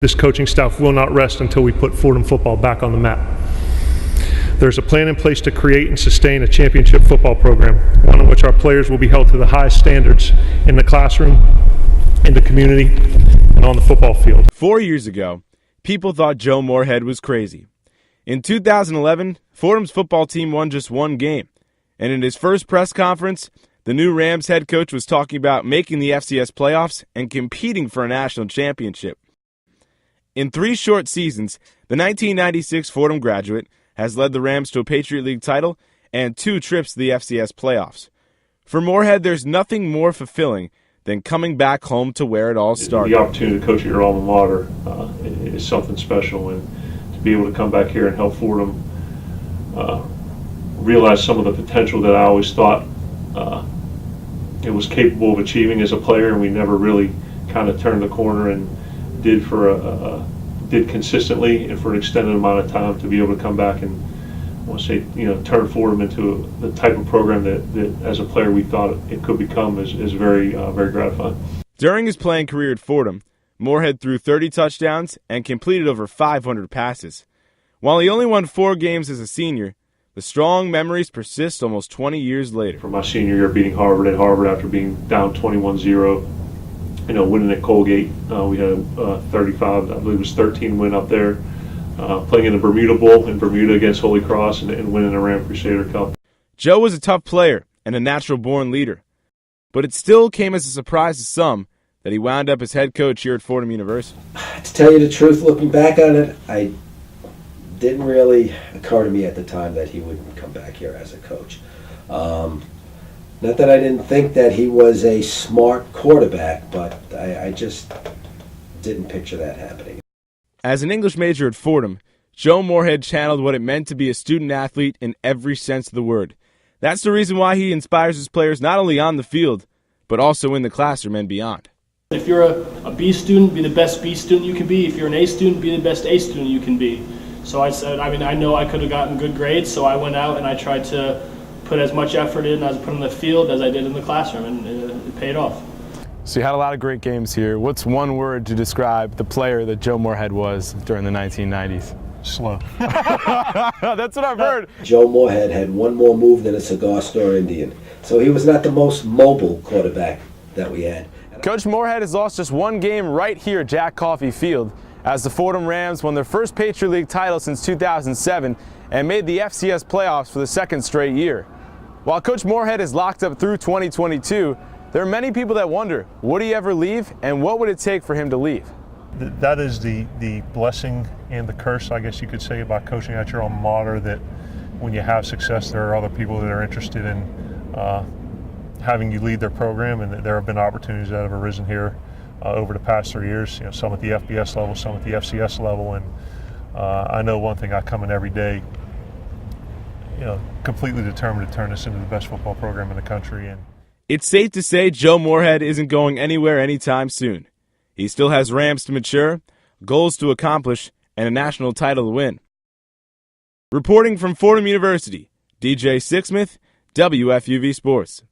This coaching staff will not rest until we put Fordham football back on the map. There's a plan in place to create and sustain a championship football program, one in which our players will be held to the highest standards in the classroom, in the community, and on the football field. 4 years ago, people thought Joe Moorhead was crazy. In 2011, Fordham's football team won just one game, and in his first press conference, the new Rams head coach was talking about making the FCS playoffs and competing for a national championship. In 3 short seasons, the 1996 Fordham graduate has led the Rams to a Patriot League title and 2 trips to the FCS playoffs. For Moorhead, there's nothing more fulfilling than coming back home to where it all started. The opportunity to coach at your alma mater is something special, and to be able to come back here and help Fordham realize some of the potential that I always thought it was capable of achieving as a player, and we never really kind of turned the corner and did consistently and for an extended amount of time. To be able to come back and, I want to say, turn Fordham into the type of program that as a player we thought it could become is very very gratifying. During his playing career at Fordham, Moorhead threw 30 touchdowns and completed over 500 passes. While he only won 4 games as a senior, the strong memories persist almost 20 years later. For my senior year, beating Harvard at Harvard after being down 21-0, winning at Colgate, we had 35, I believe it was 13 win up there. Playing in the Bermuda Bowl in Bermuda against Holy Cross and winning the Ram Crusader Cup. Joe was a tough player and a natural-born leader, but it still came as a surprise to some that he wound up as head coach here at Fordham University. To tell you the truth, looking back on it, I didn't really occur to me at the time that he would come back here as a coach. Not that I didn't think that he was a smart quarterback, but I just didn't picture that happening. As an English major at Fordham, Joe Moorhead channeled what it meant to be a student-athlete in every sense of the word. That's the reason why he inspires his players not only on the field, but also in the classroom and beyond. If you're a B student, be the best B student you can be. If you're an A student, be the best A student you can be. So I said, I know I could have gotten good grades, so I went out and I tried to put as much effort in as I put in the field as I did in the classroom, and it paid off. So you had a lot of great games here. What's one word to describe the player that Joe Moorhead was during the 1990s? Slow. That's what I've heard. Joe Moorhead had one more move than a cigar store Indian, so he was not the most mobile quarterback that we had. Coach Moorhead has lost just one game right here at Jack Coffey Field as the Fordham Rams won their first Patriot League title since 2007 and made the FCS playoffs for the 2nd straight year. While Coach Moorhead is locked up through 2022, there are many people that wonder, would he ever leave, and what would it take for him to leave? That is the blessing and the curse, I guess you could say, about coaching at your alma mater, that when you have success, there are other people that are interested in having you lead their program, and there have been opportunities that have arisen here over the past 3 years, some at the FBS level, some at the FCS level, and I know one thing: I come in every day completely determined to turn this into the best football program in the country. And it's safe to say Joe Moorhead isn't going anywhere anytime soon. He still has Rams to mature, goals to accomplish, and a national title to win. Reporting from Fordham University, DJ Sixsmith, WFUV Sports.